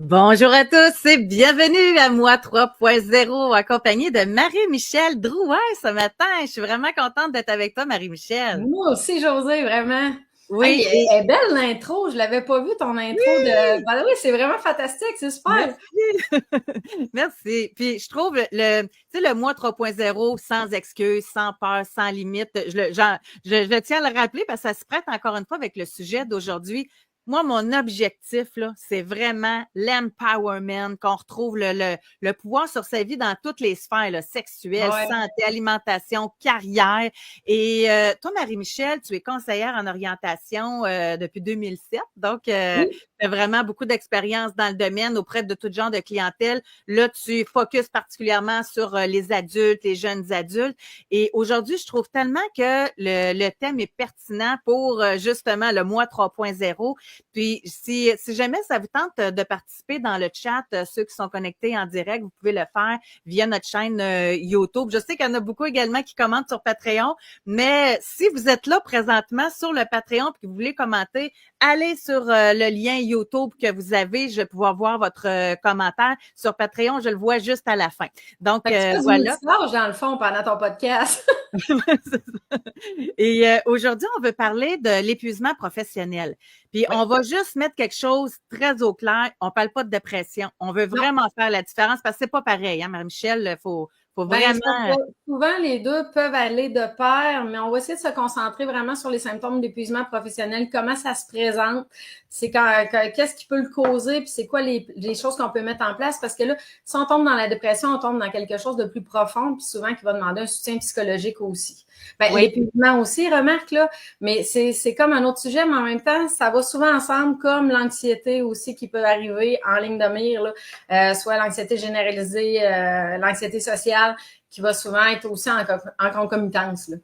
Bonjour à tous et bienvenue à Moi 3.0, accompagnée de Marie-Michel Drouin ce matin. Je suis vraiment contente d'être avec toi, Marie-Michel. Moi aussi, José, vraiment. Hey, Oui, elle est belle l'intro. Je l'avais pas vu ton intro de. Ben oui, c'est vraiment fantastique, c'est super. merci. Merci. Puis je trouve tu sais, le Moi 3.0 sans excuses, sans peur, sans limite. Je tiens à le rappeler parce que ça se prête encore une fois avec le sujet d'aujourd'hui. Moi, mon objectif, là, c'est vraiment l'empowerment, qu'on retrouve le pouvoir sur sa vie dans toutes les sphères, là, sexuelles, Ouais. santé, alimentation, carrière. Et toi, Marie-Michel, tu es conseillère en orientation depuis 2007. Donc, Oui. tu as vraiment beaucoup d'expérience dans le domaine auprès de tout genre de clientèle. Là, tu focuses particulièrement sur les adultes, les jeunes adultes. Et aujourd'hui, je trouve tellement que le thème est pertinent pour justement le mois 3.0. Puis, si jamais ça vous tente de participer dans le chat, ceux qui sont connectés en direct, vous pouvez le faire via notre chaîne YouTube. Je sais qu'il y en a beaucoup également qui commentent sur Patreon, mais si vous êtes là présentement sur le Patreon et que vous voulez commenter, allez sur le lien YouTube que vous avez. Je vais pouvoir voir votre commentaire sur Patreon. Je le vois juste à la fin. Donc, Fait que tu fais du voilà. multitâche dans le fond pendant ton podcast. Et aujourd'hui, on veut parler de l'épuisement professionnel. Puis Oui. on va juste mettre quelque chose très au clair. On parle pas de dépression. On veut Non. vraiment faire la différence parce que c'est pas pareil, hein, Marie-Michel. Faut Ben, c'est parce vraiment. que souvent, les deux peuvent aller de pair, mais on va essayer de se concentrer vraiment sur les symptômes d'épuisement professionnel, comment ça se présente, c'est qu'est-ce qui peut le causer, puis c'est quoi les choses qu'on peut mettre en place, parce que là, si on tombe dans la dépression, on tombe dans quelque chose de plus profond, puis souvent qui va demander un soutien psychologique aussi. Ben, Oui. l'épuisement aussi, remarque, là, mais c'est comme un autre sujet, mais en même temps, ça va souvent ensemble, comme l'anxiété aussi qui peut arriver en ligne de mire, là, soit l'anxiété généralisée, l'anxiété sociale, qui va souvent être aussi en concomitance, là.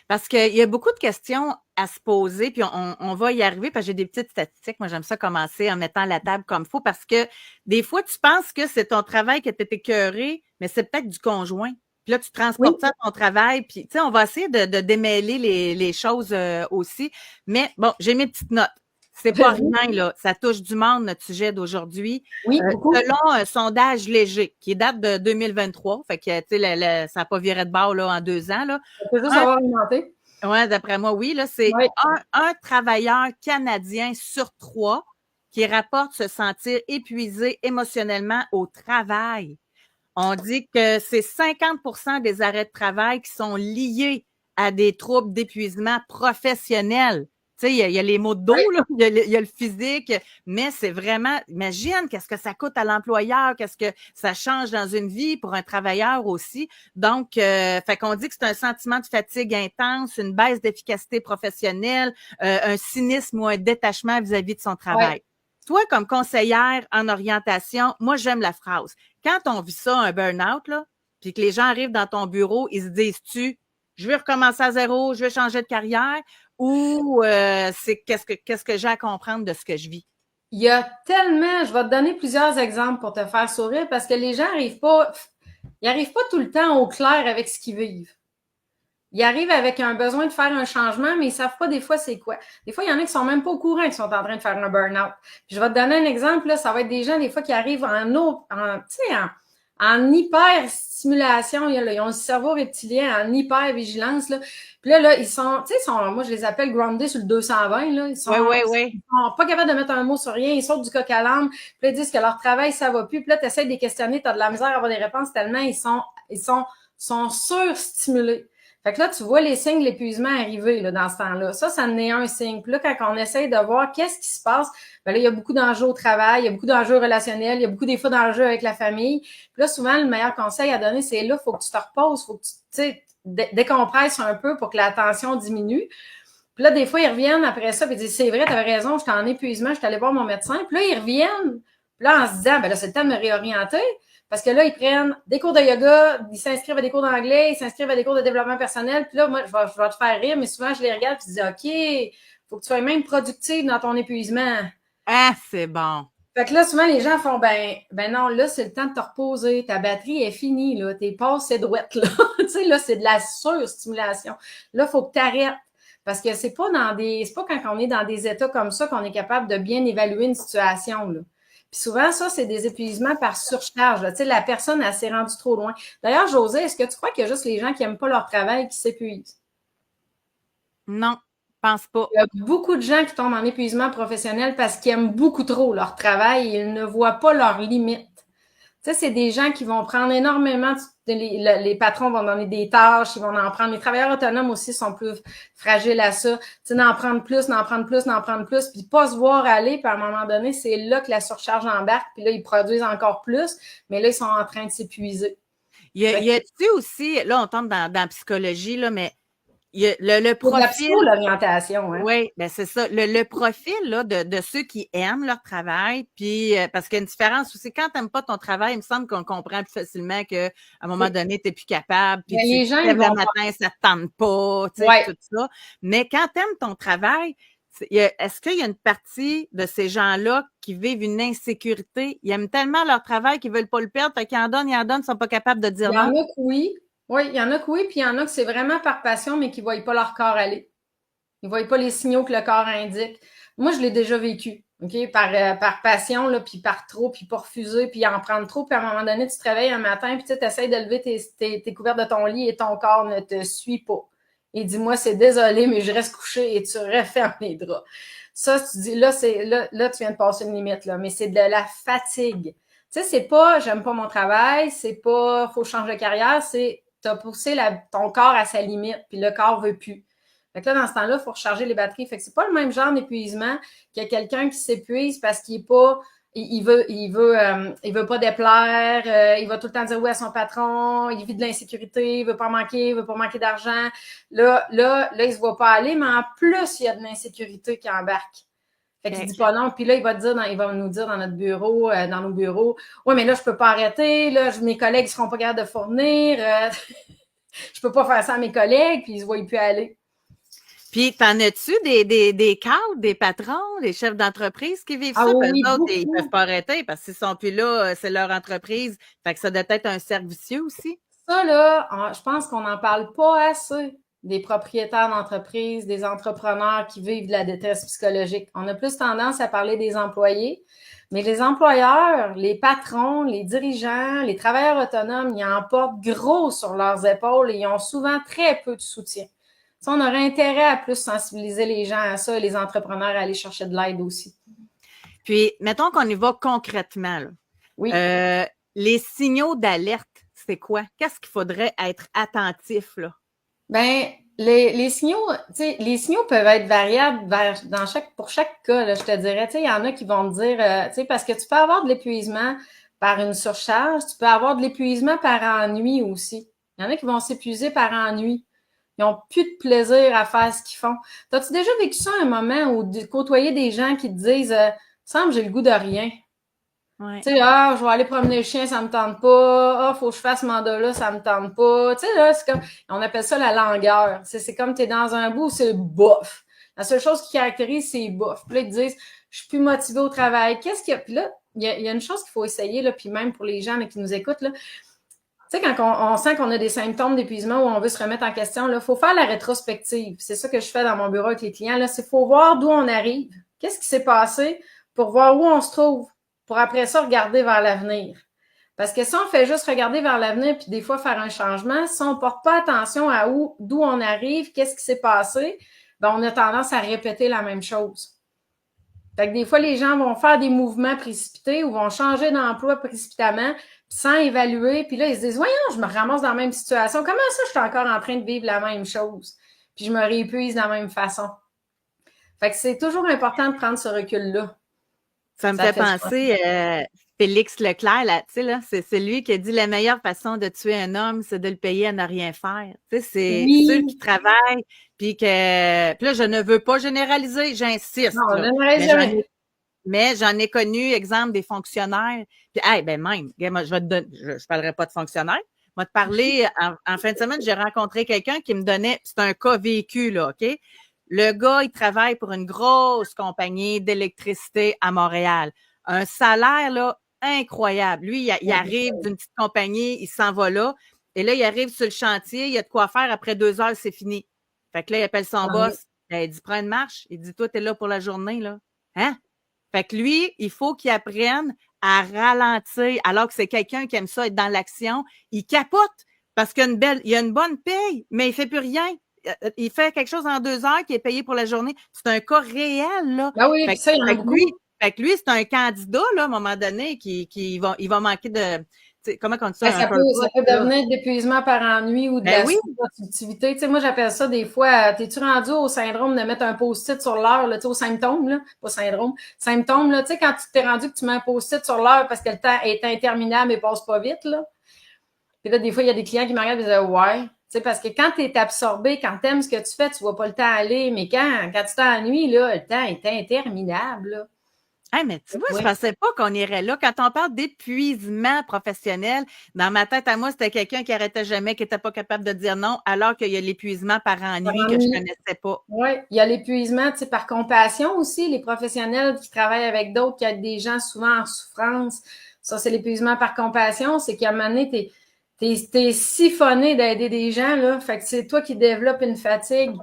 Parce qu'il y a beaucoup de questions à se poser, puis on va y arriver, parce que j'ai des petites statistiques. Moi, j'aime ça commencer en mettant la table comme il faut, parce que des fois, tu penses que c'est ton travail qui t'est écœuré, mais c'est peut-être du conjoint. Puis là, tu Oui. transportes ça à ton travail, puis tu sais, on va essayer de démêler les choses aussi. Mais bon, j'ai mes petites notes. C'est pas Vas-y. rien, là. Ça touche du monde, notre sujet d'aujourd'hui. Oui, beaucoup. Selon un sondage léger qui date de 2023, fait que, tu sais, ça n'a pas viré de bord là, en 2 ans, là. On peut juste avoir inventé. Ouais, d'après moi, oui. Là, c'est Oui. un travailleur canadien sur 3 qui rapporte se sentir épuisé émotionnellement au travail. On dit que c'est 50% des arrêts de travail qui sont liés à des troubles d'épuisement professionnel. Tu sais, il y a les maux de Oui. dos, là, il y a le physique, mais c'est vraiment, imagine qu'est-ce que ça coûte à l'employeur, qu'est-ce que ça change dans une vie pour un travailleur aussi. Donc, fait qu'on dit que c'est un sentiment de fatigue intense, une baisse d'efficacité professionnelle, un cynisme ou un détachement vis-à-vis de son Oui. travail. Toi, comme conseillère en orientation, moi, j'aime la phrase. Quand on vit ça, un burn-out, là, puis que les gens arrivent dans ton bureau, ils se disent-tu, je vais recommencer à zéro, je vais changer de carrière, ou c'est qu'est-ce que j'ai à comprendre de ce que je vis? Il y a tellement, je vais te donner plusieurs exemples pour te faire sourire parce que les gens ils arrivent pas tout le temps au clair avec ce qu'ils vivent. Ils arrivent avec un besoin de faire un changement, mais ils savent pas des fois c'est quoi. Des fois, il y en a qui sont même pas au courant qu'ils sont en train de faire un burn-out. Puis je vais te donner un exemple, là, ça va être des gens, des fois, qui arrivent en hyper stimulation. Ils ont le cerveau reptilien en hyper vigilance, là. Puis là, ils sont, moi, je les appelle grounded sur le 220, là. Oui, oui, Ils oui. sont pas capables de mettre un mot sur rien. Ils sautent du coq à l'âne. Puis là, ils disent que leur travail, ça va plus. Puis là, tu essaies de les questionner. Tu as de la misère à avoir des réponses tellement sont surstimulés. Fait que là, tu vois les signes de l'épuisement arriver là, dans ce temps-là. Ça en est un signe. Puis là, quand on essaye de voir qu'est-ce qui se passe, ben là, il y a beaucoup d'enjeux au travail, il y a beaucoup d'enjeux relationnels, il y a beaucoup des fois d'enjeux avec la famille. Puis là, souvent, le meilleur conseil à donner, c'est là, il faut que tu te reposes, faut que tu décompresses un peu pour que la tension diminue. Puis là, des fois, ils reviennent après ça, puis ils disent, c'est vrai, t'avais raison, j'étais en épuisement, je suis allée voir mon médecin. Puis là, ils reviennent, puis là, en se disant, ben là, c'est le temps de me réorienter. Parce que là, ils prennent des cours de yoga, ils s'inscrivent à des cours d'anglais, ils s'inscrivent à des cours de développement personnel. Puis là, moi, je vais te faire rire, mais souvent, je les regarde et je dis, OK, faut que tu sois même productive dans ton épuisement. Ah, c'est bon. Fait que là, souvent, les gens font, ben non, là, c'est le temps de te reposer. Ta batterie est finie, là. Tes passes, c'est douette, là. Tu sais, là, c'est de la surstimulation. Là, faut que tu arrêtes. Parce que c'est pas quand on est dans des états comme ça qu'on est capable de bien évaluer une situation, là. Puis souvent, ça, c'est des épuisements par surcharge. Tu sais, la personne, elle s'est rendue trop loin. D'ailleurs, José, est-ce que tu crois qu'il y a juste les gens qui n'aiment pas leur travail qui s'épuisent? Non, je pense pas. Il y a beaucoup de gens qui tombent en épuisement professionnel parce qu'ils aiment beaucoup trop leur travail et ils ne voient pas leurs limites. Tu sais, c'est des gens qui vont prendre énormément, les patrons vont donner des tâches, ils vont en prendre. Les travailleurs autonomes aussi sont plus fragiles à ça. Tu sais, d'en prendre plus, d'en prendre plus, d'en prendre plus, puis pas se voir aller, puis à un moment donné, c'est là que la surcharge embarque, puis là, ils produisent encore plus, mais là, ils sont en train de s'épuiser. Y a-tu aussi, là, on tombe dans la psychologie, là, mais il y a le C'est de la profil. psycho, l'orientation, hein? Oui, ben c'est ça. Le profil là, de ceux qui aiment leur travail, puis parce qu'il y a une différence aussi. Quand tu n'aimes pas ton travail, il me semble qu'on comprend plus facilement qu'à un moment donné, tu n'es plus capable, puis Mais les tu gens, te ils lèves le vont matin, ça ne te tente pas, tu sais, ouais. tout ça. Mais quand tu aimes ton travail, est-ce qu'il y a une partie de ces gens-là qui vivent une insécurité? Ils aiment tellement leur travail qu'ils ne veulent pas le perdre, fait qu'ils en donnent, ils ne sont pas capables de Il dire y en non? a que oui. Oui, il y en a que oui, puis il y en a que c'est vraiment par passion, mais qui ne voient pas leur corps aller. Ils ne voient pas les signaux que le corps indique. Moi, je l'ai déjà vécu, OK? Par passion, là, puis par trop, puis pour refuser, puis en prendre trop, puis à un moment donné, tu te réveilles un matin, puis tu essaies de lever tes couvertes de ton lit et ton corps ne te suit pas. Et dis-moi, c'est désolé, mais je reste couché et tu refermes les draps. Ça, tu dis, là, tu viens de passer une limite, là, mais c'est de la fatigue. Tu sais, c'est pas, j'aime pas mon travail, c'est pas, faut changer de carrière, c'est, t'as poussé ton corps à sa limite, puis le corps veut plus. Fait que là, dans ce temps-là, il faut recharger les batteries. Fait que c'est pas le même genre d'épuisement qu'il y a quelqu'un qui s'épuise parce qu'il est pas, il veut pas déplaire, il va tout le temps dire oui à son patron, il vit de l'insécurité, il veut pas manquer d'argent. Là, il se voit pas aller, mais en plus, il y a de l'insécurité qui embarque. Fait qu'il dit pas non. Puis là, il va nous dire dans notre bureau, dans nos bureaux, ouais, mais là, je peux pas arrêter, là, mes collègues seront pas capables de fournir, je peux pas faire ça à mes collègues, puis ils se voient plus aller. Puis, t'en as-tu des cadres, des patrons, des chefs d'entreprise qui vivent Ah ça? oui, Eux autres, beaucoup. ils peuvent pas arrêter parce qu'ils sont plus là, c'est leur entreprise. Fait que ça doit être un cercle vicieux aussi. Ça, là, je pense qu'on n'en parle pas assez des propriétaires d'entreprise, des entrepreneurs qui vivent de la détresse psychologique. On a plus tendance à parler des employés, mais les employeurs, les patrons, les dirigeants, les travailleurs autonomes, ils en portent gros sur leurs épaules et ils ont souvent très peu de soutien. Ça, on aurait intérêt à plus sensibiliser les gens à ça et les entrepreneurs à aller chercher de l'aide aussi. Puis, mettons qu'on y va concrètement, là. Oui. Les signaux d'alerte, c'est quoi? Qu'est-ce qu'il faudrait être attentif, là? Ben, les signaux, tu sais, les signaux peuvent être variables pour chaque cas, là, je te dirais. Tu sais, il y en a qui vont te dire, tu sais, parce que tu peux avoir de l'épuisement par une surcharge, tu peux avoir de l'épuisement par ennui aussi. Il y en a qui vont s'épuiser par ennui. Ils ont plus de plaisir à faire ce qu'ils font. T'as-tu déjà vécu ça un moment où côtoyer des gens qui te disent, semble j'ai le goût de rien. Ouais. Tu sais, ah, je vais aller promener le chien, ça me tente pas. Ah, faut que je fasse ce mandat-là, ça me tente pas. Tu sais, là, c'est comme, on appelle ça la langueur. C'est comme t'es dans un bout, c'est bof. La seule chose qui caractérise, c'est bof. Puis là, ils te disent, je suis plus motivée au travail. Qu'est-ce qu'il y a? Puis là, il y a une chose qu'il faut essayer, là, puis même pour les gens là, qui nous écoutent, là. Tu sais, quand on sent qu'on a des symptômes d'épuisement ou on veut se remettre en question, là, faut faire la rétrospective. C'est ça que je fais dans mon bureau avec les clients, là. C'est faut voir d'où on arrive. Qu'est-ce qui s'est passé pour voir où on se trouve, pour après ça regarder vers l'avenir. Parce que si on fait juste regarder vers l'avenir puis des fois faire un changement, si on ne porte pas attention à d'où on arrive, qu'est-ce qui s'est passé, ben on a tendance à répéter la même chose. Fait que des fois, les gens vont faire des mouvements précipités ou vont changer d'emploi précipitamment sans évaluer. Puis là, ils se disent, voyons, je me ramasse dans la même situation. Comment ça, je suis encore en train de vivre la même chose? Puis je me réépuise de la même façon. Fait que c'est toujours important de prendre ce recul-là. Ça me fait penser, Félix Leclerc, là, tu sais, là, c'est lui qui a dit la meilleure façon de tuer un homme, c'est de le payer à ne rien faire. Tu sais, c'est ceux qui travaillent, puis là, je ne veux pas généraliser, j'insiste. Non, là, mais j'en ai connu, exemple, des fonctionnaires. Puis, hey, ben même, moi, je parlerai pas de fonctionnaires. Moi, te parler, en fin de semaine, j'ai rencontré quelqu'un qui me donnait, c'est un cas vécu, là, OK? Le gars, il travaille pour une grosse compagnie d'électricité à Montréal. Un salaire, là, incroyable. Lui, il arrive d'une petite compagnie, il s'en va là. Et là, il arrive sur le chantier, il y a de quoi faire. Après 2 heures, c'est fini. Fait que là, il appelle son boss. Ben, il dit, prends une marche. Il dit, toi, t'es là pour la journée, là. Hein? Fait que lui, il faut qu'il apprenne à ralentir, alors que c'est quelqu'un qui aime ça être dans l'action. Il capote parce qu'il y a une bonne paye, mais il fait plus rien. Il fait quelque chose en 2 heures qui est payé pour la journée. C'est un cas réel, là. Ben oui, Fait, puis ça, il y en a beaucoup. fait que lui, c'est un candidat, là, à un moment donné, il va manquer de, comment on dit Ben, ça, un ça purpose, peut là. devenir d'épuisement par ennui ou de Ben la oui, sous-productivité. Tu sais, moi, j'appelle ça des fois, t'es-tu rendu au syndrome de mettre un post-it sur l'heure, là, tu sais, au symptôme, là, pas syndrome, symptôme, là, tu sais, quand tu t'es rendu que tu mets un post-it sur l'heure parce que le temps est interminable et passe pas vite, là. Puis là, des fois, il y a des clients qui me regardent et disent, ouais. Tu sais, parce que quand tu es absorbé, quand tu aimes ce que tu fais, tu vois pas le temps aller. Mais quand tu t'ennuies, là, le temps est interminable, là. hey, mais tu vois, je Oui. pensais pas qu'on irait là. Quand on parle d'épuisement professionnel, dans ma tête à moi, c'était quelqu'un qui arrêtait jamais, qui était pas capable de dire non, alors qu'il y a l'épuisement par Par ennui que je ennui. connaissais pas. Oui. Il y a l'épuisement, tu sais, par compassion aussi. Les professionnels qui travaillent avec d'autres, qui aident des gens souvent en souffrance. Ça, c'est l'épuisement par compassion. C'est qu'à un moment donné, t'es siphonné d'aider des gens, là. Fait que c'est toi qui développes une fatigue.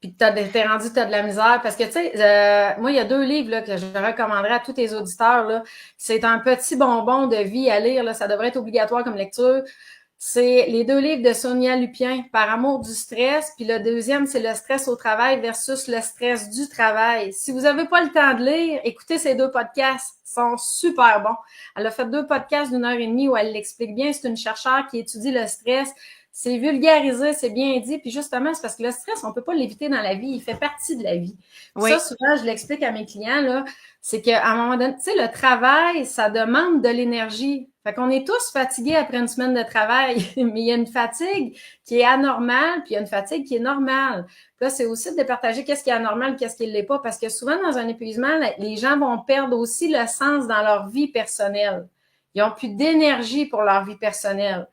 Puis t'es rendu, t'as de la misère. Parce que, tu sais, moi, il y a 2 livres là, que je recommanderais à tous tes auditeurs. Là. C'est un petit bonbon de vie à lire. Là. Ça devrait être obligatoire comme lecture. C'est les 2 livres de Sonia Lupien, Par amour du stress. Puis le deuxième, c'est le stress au travail versus le stress du travail. Si vous n'avez pas le temps de lire, écoutez ces 2 podcasts. Ils sont super bons. Elle a fait 2 podcasts d'1 heure et demie où elle l'explique bien. C'est une chercheure qui étudie le stress. C'est vulgarisé, c'est bien dit. Puis justement, c'est parce que le stress, on peut pas l'éviter dans la vie. Il fait partie de la vie. Puis ça, Oui, souvent, je l'explique à mes clients, là, c'est qu'à un moment donné, tu sais, le travail, ça demande de l'énergie. Fait qu'on est tous fatigués après une semaine de travail, mais il y a une fatigue qui est anormale, puis il y a une fatigue qui est normale. Puis là, c'est aussi de départager qu'est-ce qui est anormal, qu'est-ce qui ne l'est pas, parce que souvent, dans un épuisement, les gens vont perdre aussi le sens dans leur vie personnelle. Ils n'ont plus d'énergie pour leur vie personnelle.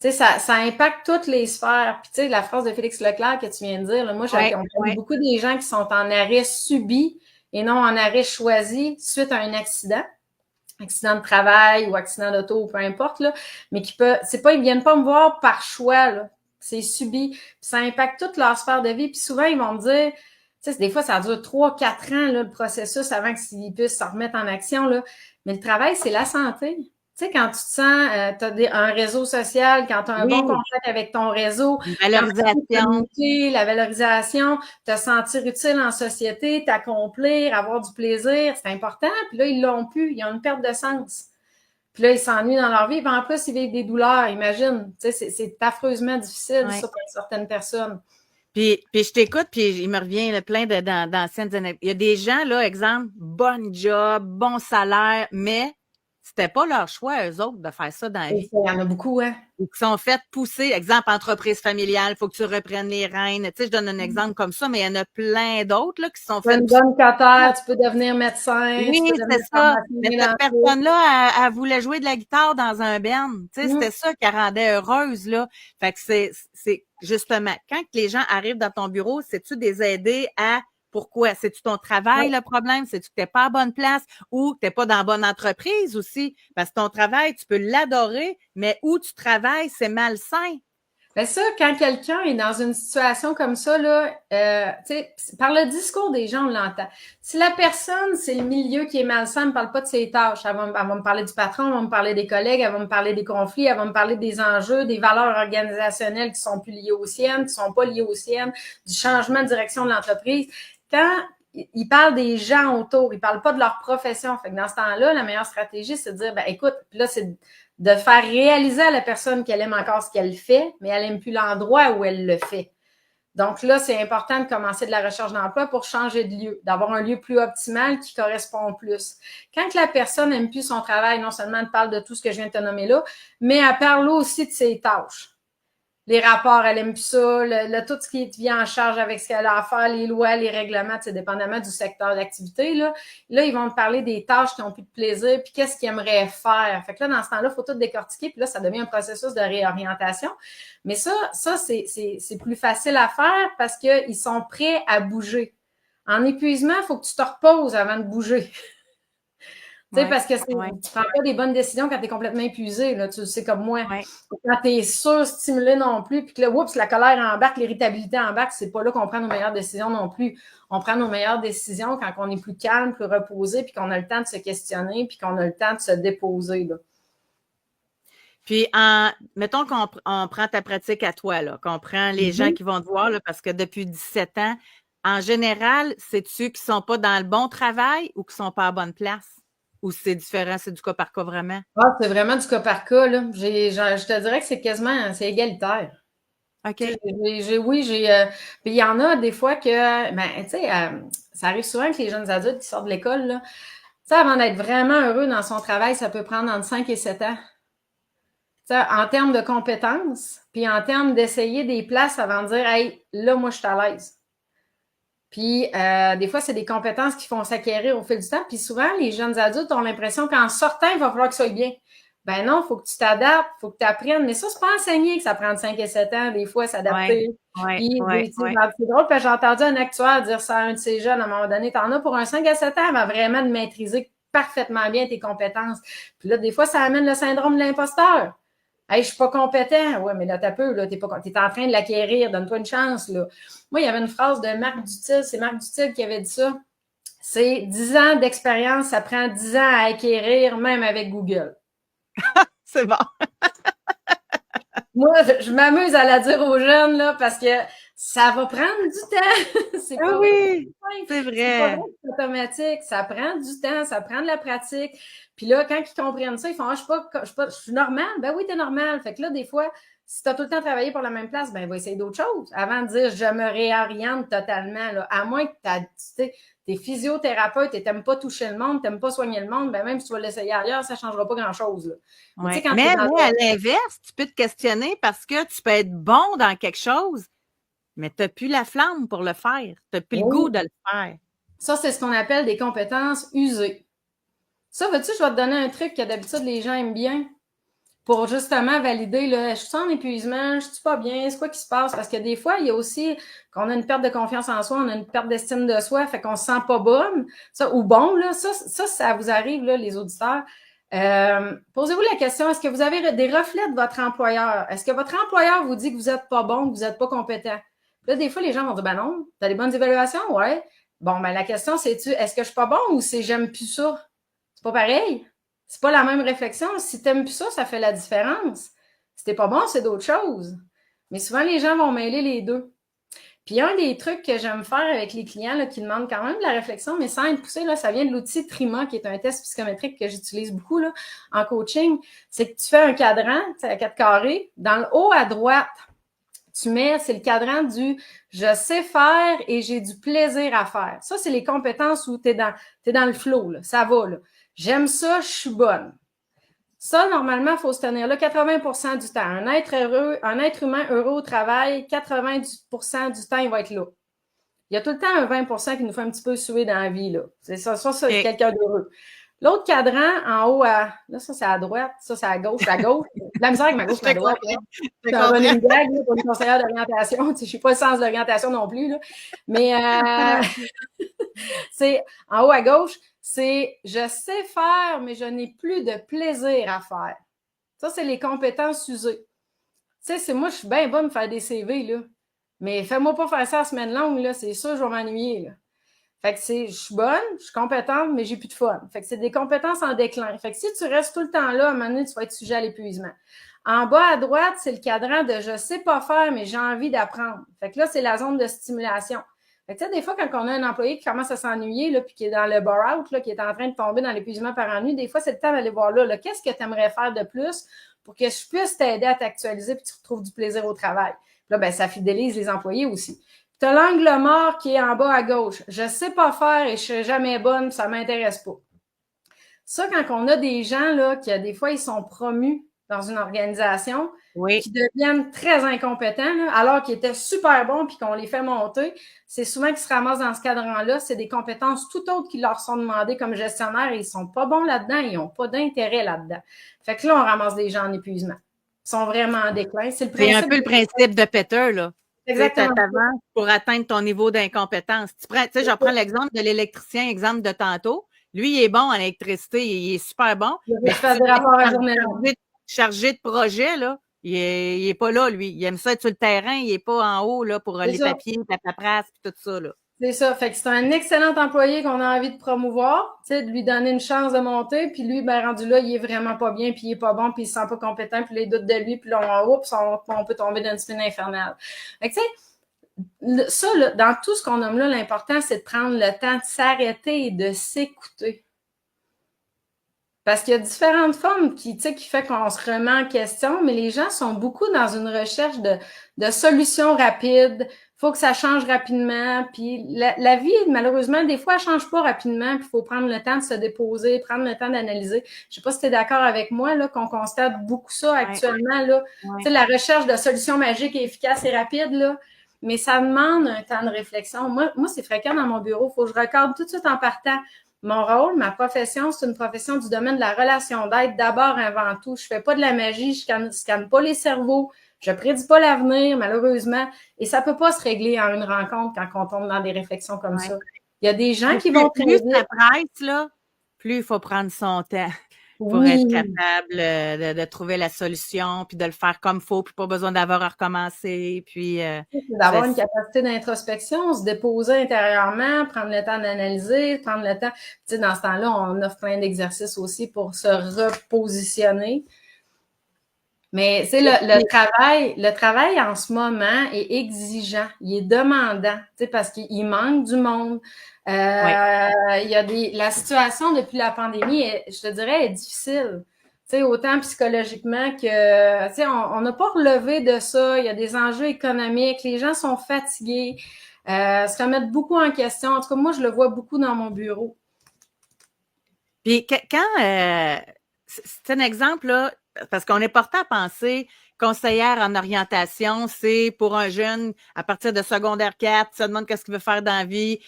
Tu sais, ça impacte toutes les sphères. Puis, tu sais, la phrase de Félix Leclerc que tu viens de dire, là, moi, j'accompagne beaucoup des gens qui sont en arrêt subi et non en arrêt choisi suite à un accident de travail ou accident d'auto, peu importe, là, mais ils viennent pas me voir par choix, là. C'est subi. Puis ça impacte toute leur sphère de vie. Puis souvent, ils vont me dire, tu sais, des fois, ça dure 3-4 ans, là, le processus avant qu'ils puissent se remettre en action, là. Mais le travail, c'est la santé. Tu sais, quand tu te sens, tu as un réseau social, quand tu as un bon oui, contact avec ton réseau, une quand tu peux valorisation. communiquer, la valorisation, te sentir utile en société, t'accomplir, avoir du plaisir, c'est important. Puis là, ils l'ont plus, ils ont une perte de sens. Puis là, ils s'ennuient dans leur vie. Puis en plus, ils vivent des douleurs, imagine. Tu sais, c'est affreusement difficile, Ouais. ça, pour certaines personnes. Puis je t'écoute, puis il me revient là, plein d'anciennes anecdotes. Il y a des gens, là, exemple, bon job, bon salaire, mais c'était pas leur choix, eux autres, de faire ça dans la Et vie. ça, il y en a beaucoup, hein. Ou qui sont fait pousser, exemple, entreprise familiale, il faut que tu reprennes les rênes. Tu sais, je donne un exemple comme ça, mais il y en a plein d'autres, là, qui sont Tu as fait une pousser. bonne cotère, tu peux devenir médecin, tu Oui, peux c'est devenir ça. pharmacien Mais cette dentiste. personne-là, elle voulait jouer de la guitare dans un band. Tu sais, c'était ça qui la rendait heureuse, là. Fait que c'est justement, quand les gens arrivent dans ton bureau, c'est-tu des aider à pourquoi? C'est-tu ton travail Oui. le problème? C'est-tu que t'es pas à bonne place ou que t'es pas dans la bonne entreprise aussi? Parce que ton travail, tu peux l'adorer, mais où tu travailles, c'est malsain. Ben ça, quand quelqu'un est dans une situation comme ça, là, tu sais, par le discours des gens, on l'entend. Si la personne, c'est le milieu qui est malsain, elle me parle pas de ses tâches. Elle va me parler du patron, elle va me parler des collègues, elle va me parler des conflits, elle va me parler des enjeux, des valeurs organisationnelles qui sont plus liées aux siennes, qui sont pas liées aux siennes, du changement de direction de l'entreprise. Quand il parle des gens autour, il parle pas de leur profession. Fait que dans ce temps-là, la meilleure stratégie, c'est de dire, ben écoute, puis là, c'est de faire réaliser à la personne qu'elle aime encore ce qu'elle fait, mais elle n'aime plus l'endroit où elle le fait. Donc là, c'est important de commencer de la recherche d'emploi pour changer de lieu, d'avoir un lieu plus optimal qui correspond plus. Quand la personne n'aime plus son travail, non seulement elle parle de tout ce que je viens de te nommer là, mais elle parle aussi de ses tâches. Les rapports, elle aime plus ça, tout ce qui vient en charge avec ce qu'elle a à faire, les lois, les règlements, dépendamment du secteur d'activité. Là, ils vont te parler des tâches qui n'ont plus de plaisir, puis qu'est-ce qu'ils aimeraient faire. Fait que là, dans ce temps-là, il faut tout décortiquer, puis là, ça devient un processus de réorientation. Mais ça c'est plus facile à faire parce qu'ils sont prêts à bouger. En épuisement, il faut que tu te reposes avant de bouger. Tu sais, Ouais, parce que tu ouais, prends pas des bonnes décisions quand tu es complètement épuisé, là, tu le sais comme moi. ouais. Quand tu es surstimulé non plus, puis que là, oups, la colère embarque, l'irritabilité embarque, c'est pas là qu'on prend nos meilleures décisions non plus. On prend nos meilleures décisions quand on est plus calme, plus reposé, puis qu'on a le temps de se questionner, puis qu'on a le temps de se déposer, là. Puis, mettons on prend ta pratique à toi, là, qu'on prend les gens Mhm. qui vont te voir, là, parce que depuis 17 ans, en général, c'est-tu qui sont pas dans le bon travail ou qui sont pas à bonne place? Ou c'est différent, c'est du cas par cas vraiment? Ah, c'est vraiment du cas par cas, là. Je te dirais que c'est quasiment, c'est égalitaire. Tu sais, OK. oui, puis il y en a des fois que, ben, tu sais, ça arrive souvent que les jeunes adultes qui sortent de l'école, là, tu sais, avant d'être vraiment heureux dans son travail, ça peut prendre entre 5 et 7 ans. Tu sais, en termes de compétences, puis en termes d'essayer des places avant de dire, hey, là, moi, je suis à l'aise. Puis, des fois, c'est des compétences qui font s'acquérir au fil du temps. Puis souvent, les jeunes adultes ont l'impression qu'en sortant, il va falloir qu'ils soient bien. Ben non, il faut que tu t'adaptes, il faut que tu apprennes. Mais ça, c'est pas enseigné que ça prend 5 et 7 ans, des fois, Ouais, s'adapter. ouais, Puis, ouais, ouais. c'est drôle, parce que j'ai entendu un actuaire dire ça à un de ces jeunes à un moment donné. T'en as pour un 5 à 7 ans avant vraiment de maîtriser parfaitement bien tes compétences. Puis là, des fois, ça amène le syndrome de l'imposteur. Hey, je suis pas compétent. Ouais, mais là, t'as peu, là, t'es en train de l'acquérir. Donne-toi une chance, là. Moi, il y avait une phrase de Marc Dutil. C'est Marc Dutil qui avait dit ça. C'est 10 ans d'expérience, ça prend 10 ans à acquérir, même avec Google. C'est bon. Moi, je m'amuse à la dire aux jeunes, là, parce que ça va prendre du temps. C'est Ah pas vrai. oui, c'est C'est pas vrai vrai. que c'est automatique. Ça prend du temps, ça prend de la pratique. Puis là, quand ils comprennent ça, ils font, ah, je suis normal. Ben oui, t'es normal. Fait que là, des fois, si t'as tout le temps travaillé pour la même place, ben, va essayer d'autres choses. Avant de dire, je me réoriente totalement, là. À moins que t'es physiothérapeute et t'aimes pas toucher le monde, t'aimes pas soigner le monde, ben, même si tu vas l'essayer ailleurs, ça changera pas grand-chose, là. Mais tu sais, Ouais. quand t'es Mais à l'inverse, tu peux te questionner parce que tu peux être bon dans quelque chose, mais tu n'as plus la flamme pour le faire. Tu n'as plus le goût oui, de le faire. ça, c'est ce qu'on appelle des compétences usées. Ça, veux-tu, je vais te donner un truc que d'habitude les gens aiment bien pour justement valider, là, je suis en épuisement, je suis pas bien, c'est quoi qui se passe? Parce que des fois, il y a aussi qu'on a une perte de confiance en soi, on a une perte d'estime de soi, fait qu'on se sent pas bonne, ça, ou bon, là, ça vous arrive, là, les auditeurs. Posez-vous la question, est-ce que vous avez des reflets de votre employeur? Est-ce que votre employeur vous dit que vous êtes pas bon, que vous êtes pas compétent? Là, des fois, les gens vont dire, ben non, t'as des bonnes évaluations? Ouais. Bon, ben la question, c'est-tu, est-ce que je suis pas bon ou c'est j'aime plus ça? C'est pas pareil. C'est pas la même réflexion. Si t'aimes plus ça, ça fait la différence. Si t'es pas bon, c'est d'autres choses. Mais souvent, les gens vont mêler les deux. Puis un des trucs que j'aime faire avec les clients là, qui demandent quand même de la réflexion, mais sans être poussé, là, ça vient de l'outil Trima, qui est un test psychométrique que j'utilise beaucoup là, en coaching. C'est que tu fais un cadran, à 4 carrés. Dans le haut à droite, c'est le cadran du je sais faire et j'ai du plaisir à faire. Ça, c'est les compétences où t'es dans le flow, là. Ça va, là. J'aime ça, je suis bonne. Ça, normalement, il faut se tenir là 80% du temps. Un être humain heureux au travail, 90% du temps, il va être là. Il y a tout le temps un 20% qui nous fait un petit peu suer dans la vie, là. C'est ça, c'est OK. quelqu'un d'heureux. L'autre cadran, en haut, là, ça, c'est à droite, ça, c'est à gauche. À gauche, la misère avec ma gauche, Je ma te droite. comprends. Je te C'est un comprends. running gag là, pour une conseillère d'orientation. Je ne suis pas le sens d'orientation non plus. Là. Mais c'est en haut à gauche, c'est je sais faire, mais je n'ai plus de plaisir à faire. Ça, c'est les compétences usées. Tu sais, moi, je suis bien bonne de faire des CV, là. Mais fais-moi pas faire ça en semaine longue, là. C'est sûr, je vais m'ennuyer, là. Fait que je suis bonne, je suis compétente, mais j'ai plus de fun. Fait que c'est des compétences en déclin. Fait que si tu restes tout le temps là, à un moment donné, tu vas être sujet à l'épuisement. En bas à droite, c'est le cadran de je sais pas faire, mais j'ai envie d'apprendre. Fait que là, c'est la zone de stimulation. Fait que tu sais, des fois, quand on a un employé qui commence à s'ennuyer, là, puis qui est dans le bore-out, là, qui est en train de tomber dans l'épuisement par ennui, des fois, c'est le temps d'aller voir là, qu'est-ce que tu aimerais faire de plus pour que je puisse t'aider à t'actualiser puis tu retrouves du plaisir au travail. Puis là, ben, ça fidélise les employés aussi. Tu as l'angle mort qui est en bas à gauche. Je sais pas faire et je serai jamais bonne, ça m'intéresse pas. Ça, quand on a des gens, là, qui, des fois, ils sont promus dans une organisation, Oui. qui deviennent très incompétents, là, alors qu'ils étaient super bons puis qu'on les fait monter, c'est souvent qu'ils se ramassent dans ce cadran-là. C'est des compétences tout autres qui leur sont demandées comme gestionnaires et ils sont pas bons là-dedans, ils n'ont pas d'intérêt là-dedans. Fait que là, on ramasse des gens en épuisement. Ils sont vraiment en déclin. C'est le C'est un principe. peu le principe de Peter, là. Tu sais, Exactement. t'avances pour atteindre ton niveau d'incompétence. Tu sais, je prends l'exemple de l'électricien, exemple de tantôt. Lui, il est bon en électricité, il est super bon. Il Mais a fait des rapports à journée longue. chargé de projet, là, il est pas là, lui. Il aime ça être sur le terrain, il est pas en haut là, pour C'est les ça. papiers, la paperasse, puis tout ça. Là. C'est ça. Fait que c'est un excellent employé qu'on a envie de promouvoir, tu sais, de lui donner une chance de monter. Puis lui, ben, rendu là, il est vraiment pas bien, puis il est pas bon, puis il se sent pas compétent, puis les doutes de lui, puis là, on peut tomber dans une spin infernale. Fait que, tu sais, ça, là, dans tout ce qu'on nomme là, l'important, c'est de prendre le temps de s'arrêter et de s'écouter. Parce qu'il y a différentes formes qui, tu sais, qui fait qu'on se remet en question, mais les gens sont beaucoup dans une recherche de solutions rapides. Faut que ça change rapidement. Puis la vie, malheureusement, des fois, elle change pas rapidement. Puis il faut prendre le temps de se déposer, prendre le temps d'analyser. Je sais pas si tu es d'accord avec moi, là, qu'on constate beaucoup ça actuellement, là. Tu sais, la recherche de solutions magiques et efficaces et rapides, là. Mais ça demande un temps de réflexion. Moi, c'est fréquent dans mon bureau. Faut que je recorde tout de suite en partant. Mon rôle, ma profession, c'est une profession du domaine de la relation d'aide d'abord avant tout. Je fais pas de la magie, je scanne pas les cerveaux, je prédis pas l'avenir, malheureusement, et ça peut pas se régler en une rencontre quand on tombe dans des réflexions comme ça. Il y a des gens qui vont très plus vite. ça presse, là, plus il faut prendre son temps pour être capable de trouver la solution, puis de le faire comme il faut, puis pas besoin d'avoir à recommencer. Puis c'est d'avoir une capacité d'introspection, se déposer intérieurement, prendre le temps d'analyser, prendre le temps. Tu sais, dans ce temps-là, on offre plein d'exercices aussi pour se repositionner. Mais c'est le travail en ce moment est exigeant, il est demandant, tu sais, parce qu'il manque du monde. Il y a la situation depuis la pandémie, je te dirais, est difficile. Tu sais, autant psychologiquement que, tu sais, on n'a pas relevé de ça. Il y a des enjeux économiques, les gens sont fatigués, se remettent beaucoup en question. En tout cas, moi, je le vois beaucoup dans mon bureau. Puis quand c'est un exemple, là, parce qu'on est porté à penser conseillère en orientation, c'est pour un jeune à partir de secondaire 4, ça demande qu'est-ce qu'il veut faire dans la vie.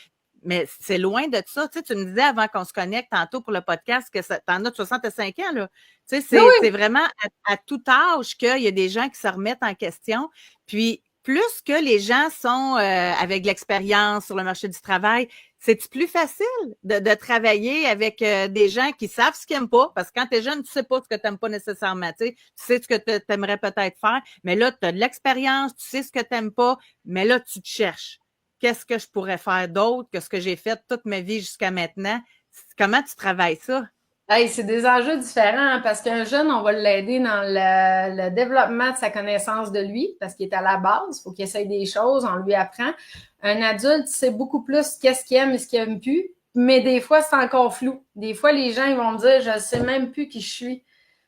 Mais c'est loin de ça. Tu sais, tu me disais avant qu'on se connecte tantôt pour le podcast que t'en as 65 ans, là. Tu sais, c'est vraiment à tout âge qu'il y a des gens qui se remettent en question. Puis, plus que les gens sont avec de l'expérience sur le marché du travail, c'est plus facile de travailler avec des gens qui savent ce qu'ils n'aiment pas, parce que quand tu es jeune, tu sais pas ce que tu n'aimes pas nécessairement, tu sais ce que tu aimerais peut-être faire, mais là, tu as de l'expérience, tu sais ce que tu n'aimes pas, mais là, tu te cherches. Qu'est-ce que je pourrais faire d'autre que ce que j'ai fait toute ma vie jusqu'à maintenant? Comment tu travailles ça? Hey, c'est des enjeux différents parce qu'un jeune, on va l'aider dans le développement de sa connaissance de lui parce qu'il est à la base, il faut qu'il essaye des choses, on lui apprend. Un adulte sait beaucoup plus qu'est-ce qu'il aime et ce qu'il aime plus, mais des fois, c'est encore flou. Des fois, les gens ils vont me dire, je sais même plus qui je suis.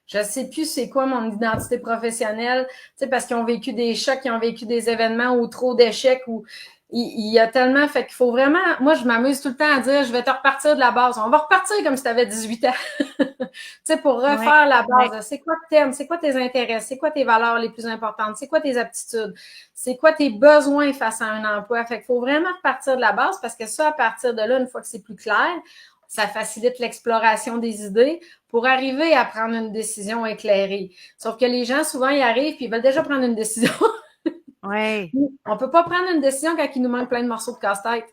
Je sais plus c'est quoi mon identité professionnelle, tu sais, parce qu'ils ont vécu des chocs, ils ont vécu des événements ou trop d'échecs ou il y a tellement, fait qu'il faut vraiment, moi, je m'amuse tout le temps à dire, je vais te repartir de la base. On va repartir comme si tu avais 18 ans. Tu sais, pour refaire la base. C'est quoi que t'aimes? C'est quoi tes intérêts? C'est quoi tes valeurs les plus importantes? C'est quoi tes aptitudes? C'est quoi tes besoins face à un emploi? Fait qu'il faut vraiment repartir de la base parce que ça, à partir de là, une fois que c'est plus clair, ça facilite l'exploration des idées pour arriver à prendre une décision éclairée. Sauf que les gens, souvent, ils arrivent puis ils veulent déjà prendre une décision. Oui. On peut pas prendre une décision quand il nous manque plein de morceaux de casse-tête.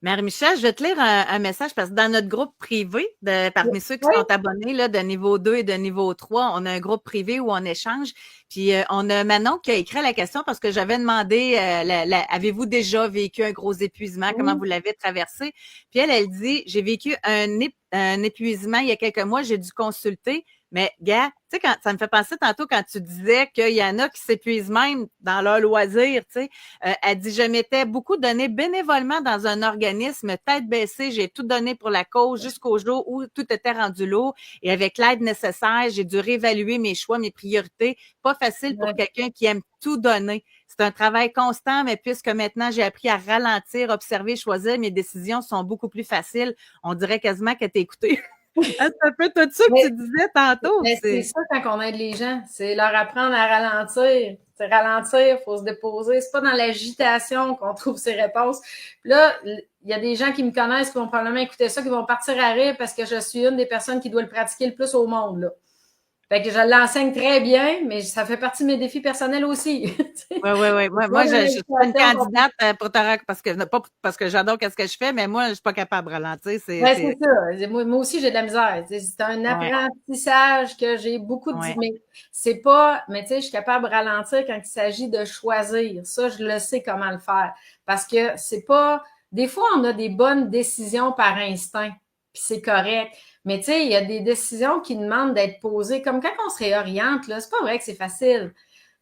Marie-Michel, je vais te lire un message parce que dans notre groupe privé, parmi ceux qui sont abonnés là, de niveau 2 et de niveau 3, on a un groupe privé où on échange. Puis on a Manon qui a écrit la question parce que j'avais demandé avez-vous déjà vécu un gros épuisement? Comment vous l'avez traversé? Puis elle dit j'ai vécu un épuisement il y a quelques mois, j'ai dû consulter. Mais, gars, tu sais, quand ça me fait penser tantôt quand tu disais qu'il y en a qui s'épuisent même dans leur loisir, tu sais. Elle dit, je m'étais beaucoup donné bénévolement dans un organisme, tête baissée, j'ai tout donné pour la cause jusqu'au jour où tout était rendu lourd. Et avec l'aide nécessaire, j'ai dû réévaluer mes choix, mes priorités. Pas facile pour quelqu'un qui aime tout donner. C'est un travail constant, mais puisque maintenant j'ai appris à ralentir, observer, choisir, mes décisions sont beaucoup plus faciles. On dirait quasiment que t'es écouté. C'est un peu tout ça que tu disais tantôt. C'est ça quand on aide les gens, c'est leur apprendre à ralentir. C'est ralentir, il faut se déposer. C'est pas dans l'agitation qu'on trouve ces réponses. Puis là, il y a des gens qui me connaissent qui vont probablement écouter ça, qui vont partir à rire parce que je suis une des personnes qui doit le pratiquer le plus au monde. Là. Fait que je l'enseigne très bien, mais ça fait partie de mes défis personnels aussi. Oui. Moi, je suis pas une candidate pour te parce que pas parce que j'adore ce que je fais, mais moi, je suis pas capable de ralentir. Ouais, c'est ça. Moi aussi, j'ai de la misère. C'est un apprentissage que j'ai beaucoup de... Ouais. Mais c'est pas... Mais tu sais, je suis capable de ralentir quand il s'agit de choisir. Ça, je le sais comment le faire. Parce que c'est pas... Des fois, on a des bonnes décisions par instinct, puis c'est correct. Mais tu sais, il y a des décisions qui demandent d'être posées. Comme quand on se réoriente, là, c'est pas vrai que c'est facile.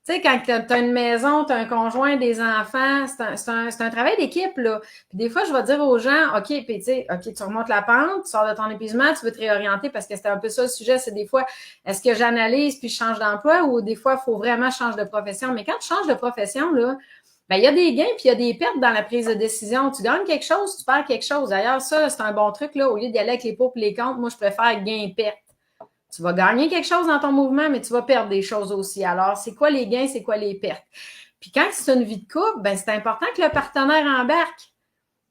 Tu sais, quand tu as une maison, tu as un conjoint, des enfants, c'est un travail d'équipe, là. Puis des fois, je vais dire aux gens, OK, puis tu sais, OK, tu remontes la pente, tu sors de ton épuisement, tu veux te réorienter parce que c'était un peu ça le sujet, c'est des fois, est-ce que j'analyse puis je change d'emploi ou des fois, il faut vraiment changer de profession. Mais quand tu changes de profession, là, ben, il y a des gains puis il y a des pertes dans la prise de décision. Tu gagnes quelque chose, tu perds quelque chose. D'ailleurs, ça, c'est un bon truc, là. Au lieu d'y aller avec les pour et les contre, moi, je préfère gain-perte. Tu vas gagner quelque chose dans ton mouvement, mais tu vas perdre des choses aussi. Alors, c'est quoi les gains, c'est quoi les pertes? Puis quand c'est une vie de couple, ben c'est important que le partenaire embarque.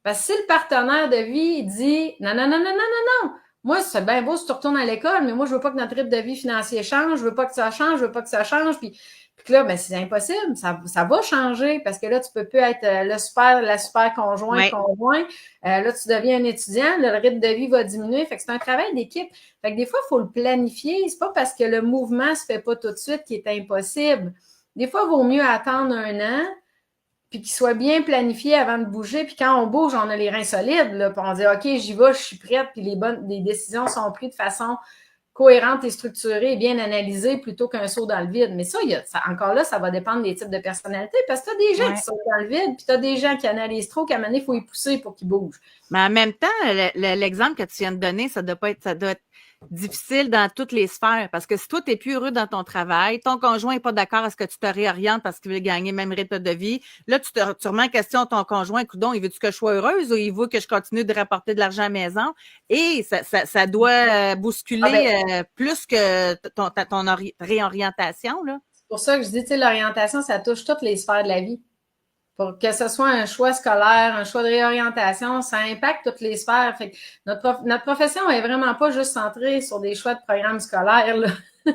Parce que si le partenaire de vie dit non, non, non, non, non, non, non, moi, c'est bien beau si tu retournes à l'école, mais moi, je veux pas que notre rythme de vie financier change, je veux pas que ça change, je veux pas que ça change. Puis là, ben, c'est impossible. Ça va changer parce que là, tu peux plus être la super conjoint. Là, tu deviens un étudiant, le rythme de vie va diminuer. Fait que c'est un travail d'équipe. Fait que des fois, il faut le planifier. C'est pas parce que le mouvement se fait pas tout de suite qu'il est impossible. Des fois, il vaut mieux attendre 1 an, puis qu'il soit bien planifié avant de bouger. Puis quand on bouge, on a les reins solides. Là, puis on dit, OK, j'y vais, je suis prête, puis les décisions sont prises de façon cohérente et structurée et bien analysée plutôt qu'un saut dans le vide. Mais ça, encore là, ça va dépendre des types de personnalités parce que tu as des gens qui sautent dans le vide, puis tu as des gens qui analysent trop, qu'à un moment donné, il faut y pousser pour qu'ils bougent. Mais en même temps, l'exemple que tu viens de donner, ça doit être difficile dans toutes les sphères. Parce que si toi, tu n'es plus heureux dans ton travail, ton conjoint n'est pas d'accord à ce que tu te réorientes parce qu'il veut gagner le même rythme de vie, là, tu remets en question ton conjoint, coudonc, il veut-tu que je sois heureuse ou il veut que je continue de rapporter de l'argent à la maison? Et ça doit bousculer plus que ton réorientation, là. C'est pour ça que je dis, tu sais, l'orientation, ça touche toutes les sphères de la vie. Pour que ce soit un choix scolaire, un choix de réorientation, ça impacte toutes les sphères. Fait que notre profession est vraiment pas juste centrée sur des choix de programmes scolaires, là.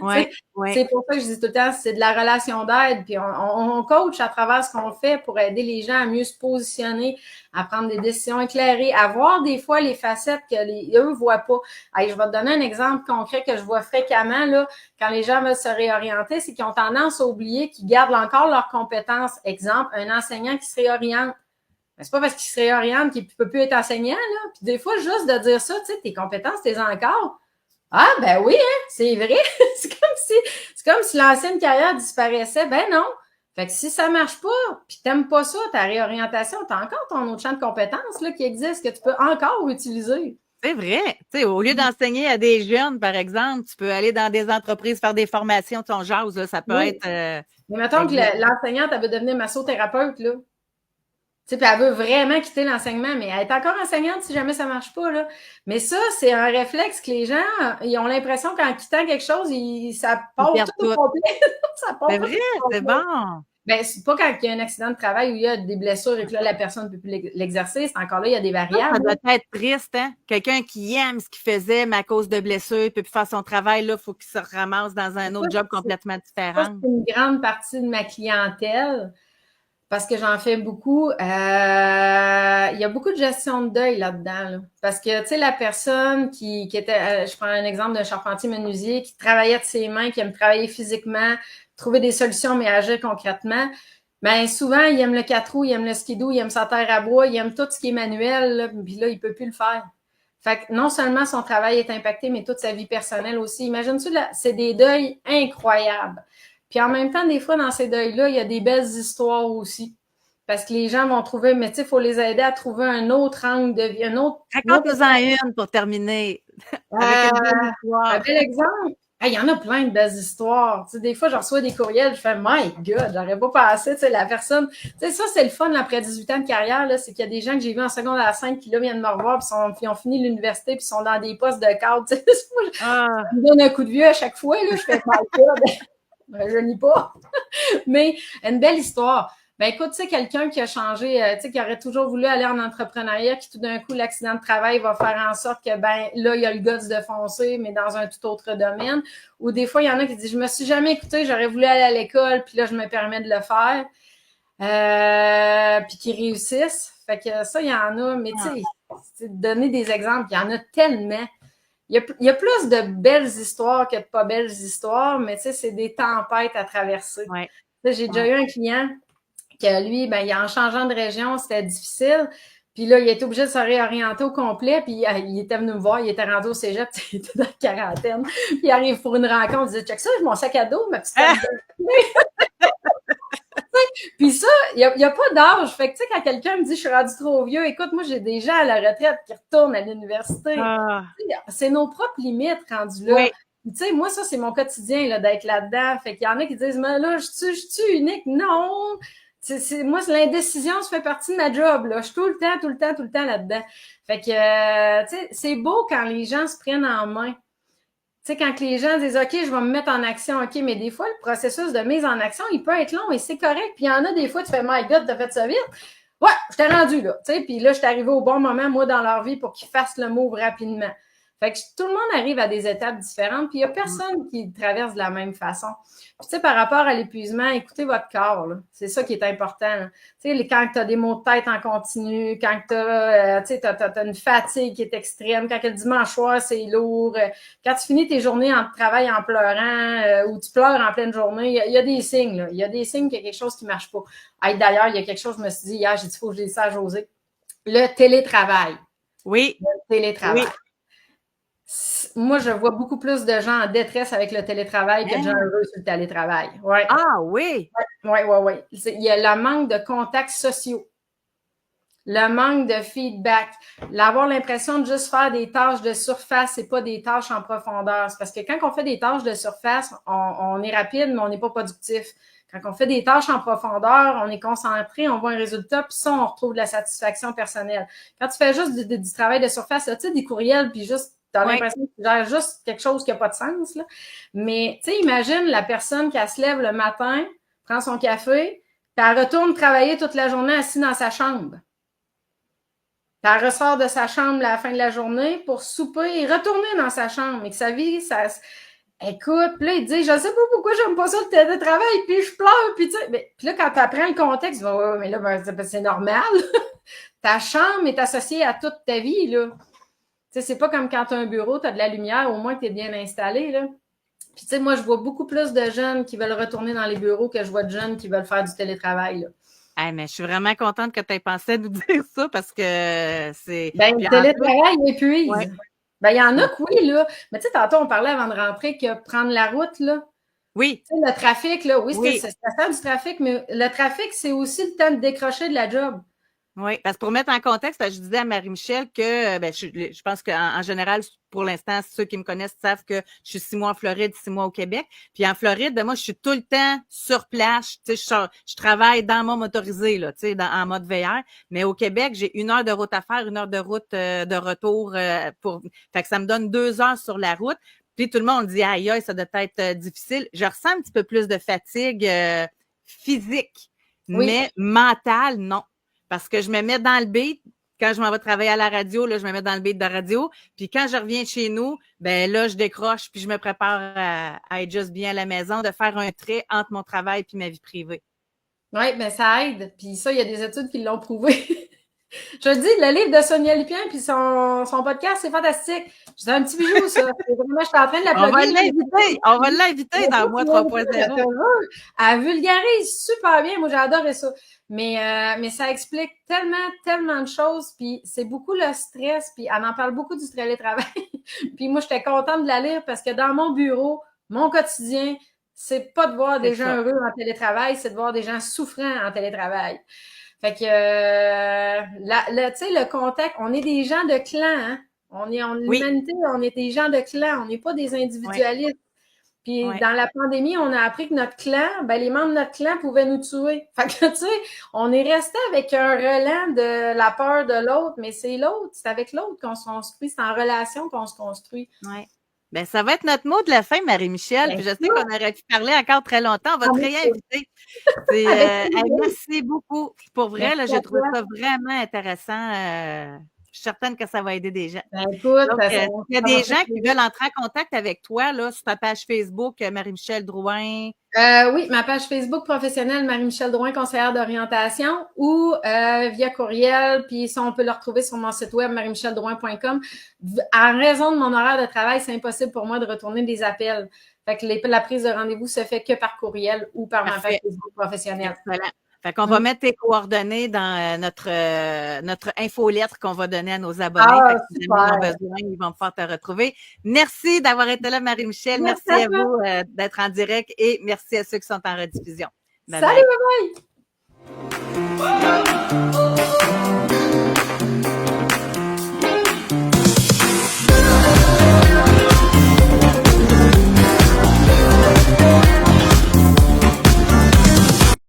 Ouais. C'est pour ça que je dis tout le temps, c'est de la relation d'aide, puis on coach à travers ce qu'on fait pour aider les gens à mieux se positionner, à prendre des décisions éclairées, à voir des fois les facettes que eux voient pas. Allez, je vais te donner un exemple concret que je vois fréquemment là, quand les gens veulent se réorienter, c'est qu'ils ont tendance à oublier qu'ils gardent encore leurs compétences. Exemple, un enseignant qui se réoriente. Mais c'est pas parce qu'il se réoriente qu'il peut plus être enseignant, là. Puis des fois, juste de dire ça, tu sais, tes compétences, t'es encore. Ah, ben oui, hein, c'est vrai. c'est comme si l'ancienne carrière disparaissait. Ben non. Fait que si ça marche pas, puis t'aimes pas ça, ta réorientation, t'as encore ton autre champ de compétences là, qui existe, que tu peux encore utiliser. C'est vrai. Tu sais, au lieu d'enseigner à des jeunes, par exemple, tu peux aller dans des entreprises faire des formations, ton jase, là, ça peut être. Mais mettons que l'enseignante, elle veut devenir massothérapeute, là. Tu sais, puis elle veut vraiment quitter l'enseignement, mais elle est encore enseignante si jamais ça marche pas, là. Mais ça, c'est un réflexe que les gens, ils ont l'impression qu'en quittant quelque chose, ça part tout au complet. Ça part c'est vrai, c'est bon. Ben, c'est pas quand il y a un accident de travail où il y a des blessures et que là, la personne ne peut plus l'exercer. C'est encore là, il y a des variables. Ça doit être triste, hein? Quelqu'un qui aime ce qu'il faisait, mais à cause de blessures, il ne peut plus faire son travail, là, il faut qu'il se ramasse dans un autre job complètement différent. C'est une grande partie de ma clientèle. Parce que j'en fais beaucoup. Il y a beaucoup de gestion de deuil là-dedans. Là. Parce que, tu sais, la personne qui était, je prends un exemple d'un charpentier menuisier qui travaillait de ses mains, qui aime travailler physiquement, trouver des solutions, mais agir concrètement. Ben souvent, il aime le 4 roues, il aime le skidoo, il aime sa terre à bois, il aime tout ce qui est manuel, là, puis là, il peut plus le faire. Fait que non seulement son travail est impacté, mais toute sa vie personnelle aussi. Imagine-tu, là, c'est des deuils incroyables. Puis en même temps, des fois, dans ces deuils-là, il y a des belles histoires aussi. Parce que les gens vont trouver, mais tu sais, il faut les aider à trouver un autre angle de vie, un autre... Raconte-nous-en une pour terminer. Avec une belle histoire. Un bel exemple. Il y en a plein de belles histoires. Tu sais, des fois, je reçois des courriels, je fais « My God, j'aurais pas pensé. » Tu sais, la personne... Tu sais, ça, c'est le fun après 18 ans de carrière, là, c'est qu'il y a des gens que j'ai vus en secondaire 5 qui, là, viennent me revoir, puis ont fini l'université, puis sont dans des postes de cadre. Tu sais, ça me donne un coup de vieux à chaque fois, là. Je fais « My God. » Je nie pas. Mais une belle histoire. Ben écoute, tu sais, quelqu'un qui a changé, tu sais, qui aurait toujours voulu aller en entrepreneuriat, qui tout d'un coup, l'accident de travail va faire en sorte que, ben là, il y a le guts de foncer, mais dans un tout autre domaine. Ou des fois, il y en a qui disent, je me suis jamais écoutée, j'aurais voulu aller à l'école, puis là, je me permets de le faire. Puis qui réussissent. Fait que ça, il y en a, mais tu sais, donner des exemples, il y en a tellement. Il y a plus de belles histoires que de pas belles histoires, mais tu sais, c'est des tempêtes à traverser. Ouais. J'ai déjà eu un client que lui, ben, en changeant de région, c'était difficile. Puis là, il était obligé de se réorienter au complet. Puis il était venu me voir, il était rendu au cégep, il était dans la quarantaine. Puis il arrive pour une rencontre, il dit check ça, j'ai mon sac à dos, ma petite Puis ça, il n'y a pas d'âge. Fait que, tu sais, quand quelqu'un me dit je suis rendu trop vieux, écoute, moi, j'ai des gens à la retraite qui retournent à l'université. C'est nos propres limites rendus là. Oui. Tu sais, moi, ça, c'est mon quotidien là, d'être là-dedans. Fait qu'il y en a qui disent, mais là, je suis unique. Non! Moi, l'indécision, ça fait partie de ma job. Là. Je suis tout le temps là-dedans. Fait que, tu sais, c'est beau quand les gens se prennent en main. Tu sais, quand les gens disent, OK, je vais me mettre en action, OK, mais des fois, le processus de mise en action, il peut être long et c'est correct. Puis il y en a des fois, tu fais, My God, t'as fait ça vite. Ouais, je t'ai rendu là. Tu sais, puis là, je suis arrivée au bon moment, moi, dans leur vie pour qu'ils fassent le move rapidement. Fait que tout le monde arrive à des étapes différentes, puis il n'y a personne qui traverse de la même façon. Puis, tu sais, par rapport à l'épuisement, écoutez votre corps, là. C'est ça qui est important. Tu sais, quand tu as des maux de tête en continu, quand tu as, une fatigue qui est extrême, quand le dimanche soir, c'est lourd, quand tu finis tes journées en travail en pleurant ou tu pleures en pleine journée, il y a des signes. Là. Il y a des signes qu'il y a quelque chose qui ne marche pas. D'ailleurs, il y a quelque chose, je me suis dit hier, j'ai dit, il faut que je dise ça à José. Le télétravail. Oui. Le télétravail. Oui. Moi, je vois beaucoup plus de gens en détresse avec le télétravail que de gens heureux sur le télétravail. Ouais. Ah oui! Oui. Il y a le manque de contacts sociaux, le manque de feedback, l'avoir l'impression de juste faire des tâches de surface et pas des tâches en profondeur. C'est parce que quand on fait des tâches de surface, on est rapide, mais on n'est pas productif. Quand on fait des tâches en profondeur, on est concentré, on voit un résultat, puis ça, on retrouve de la satisfaction personnelle. Quand tu fais juste du travail de surface, tu sais, des courriels, puis juste t'as l'impression que tu gères juste quelque chose qui n'a pas de sens. Là. Mais, tu sais, imagine la personne qui se lève le matin, prend son café, puis elle retourne travailler toute la journée assise dans sa chambre. Puis elle ressort de sa chambre à la fin de la journée pour souper et retourner dans sa chambre. Et que sa vie, ça... Écoute, puis là, il dit, je sais pas pourquoi j'aime pas ça le télétravail, puis je pleure, puis tu sais. Puis là, quand tu apprends le contexte, tu vas, ouais, mais là, ben, c'est normal. Ta chambre est associée à toute ta vie, là. Tu sais, c'est pas comme quand tu as un bureau, tu as de la lumière, au moins tu es bien installé, là. Puis, tu sais, moi, je vois beaucoup plus de jeunes qui veulent retourner dans les bureaux que je vois de jeunes qui veulent faire du télétravail, là. Hey, mais je suis vraiment contente que tu aies pensé à nous dire ça parce que c'est. Ben, le télétravail épuise. Ouais. Ben, il y en a que oui, là. Mais tu sais, tantôt, on parlait avant de rentrer que prendre la route, là. Oui. Tu sais, le trafic, là, oui, c'est ça du trafic, mais le trafic, c'est aussi le temps de décrocher de la job. Oui, parce que pour mettre en contexte, je disais à Marie-Michel que je pense qu'en général, pour l'instant, ceux qui me connaissent savent que je suis 6 mois en Floride, 6 mois au Québec. Puis en Floride, ben moi, je suis tout le temps sur place. Tu sais, je travaille dans mon motorisé, là, tu sais, en mode VR. Mais au Québec, j'ai 1 heure de route à faire, 1 heure de route de retour fait que ça me donne 2 heures sur la route. Puis tout le monde dit aïe, ça doit être difficile. Je ressens un petit peu plus de fatigue physique, mais mentale, non. Parce que je me mets dans le beat. Quand je m'en vais travailler à la radio, là, je me mets dans le beat de radio. Puis quand je reviens chez nous, ben là, je décroche puis je me prépare à être juste bien à la maison, de faire un trait entre mon travail puis ma vie privée. Oui, ben ça aide. Puis ça, il y a des études qui l'ont prouvé. Je dis, le livre de Sonia Lupien puis son podcast, c'est fantastique. C'est un petit bijou, ça. Vraiment, je suis en train de la plugger. On va l'inviter dans Moi 3.0. Elle vulgarise super bien. Moi, j'ai adoré ça. Mais ça explique tellement de choses. Puis c'est beaucoup le stress. Puis elle en parle beaucoup du télétravail. Puis moi, j'étais contente de la lire parce que dans mon bureau, mon quotidien, c'est pas de voir des gens heureux en télétravail, c'est de voir des gens souffrants en télétravail. Fait que, tu sais, le contact, on est des gens de clan, hein? L'humanité, on est des gens de clan, on n'est pas des individualistes. Puis dans la pandémie, on a appris que notre clan, ben les membres de notre clan pouvaient nous tuer. Fait que, tu sais, on est resté avec un relent de la peur de l'autre, mais c'est l'autre, c'est avec l'autre qu'on se construit, c'est en relation qu'on se construit. Ouais. Ben, ça va être notre mot de la fin, Marie-Michel. Puis je sais qu'on aurait pu parler encore très longtemps. On va te réinviter. Merci beaucoup. Pour vrai, là, j'ai trouvé ça vraiment intéressant. Je suis certaine que ça va aider des gens. Ben, écoute, donc, il y a des gens qui veulent entrer en contact avec toi là, sur ta page Facebook, Marie-Michel Drouin. Oui, ma page Facebook professionnelle, Marie-Michel Drouin, conseillère d'orientation, ou via courriel, puis ça, on peut le retrouver sur mon site web, marie-micheldrouin.com. En raison de mon horaire de travail, c'est impossible pour moi de retourner des appels. Fait que la prise de rendez-vous se fait que par courriel ou par ma page Facebook professionnelle. Excellent. Fait qu'on va mettre tes coordonnées dans notre infolettre qu'on va donner à nos abonnés. Fait que si ils ont besoin, ils vont pouvoir te retrouver. Merci d'avoir été là, Marie-Michel. Merci à vous d'être en direct et merci à ceux qui sont en rediffusion. Salut, bye bye!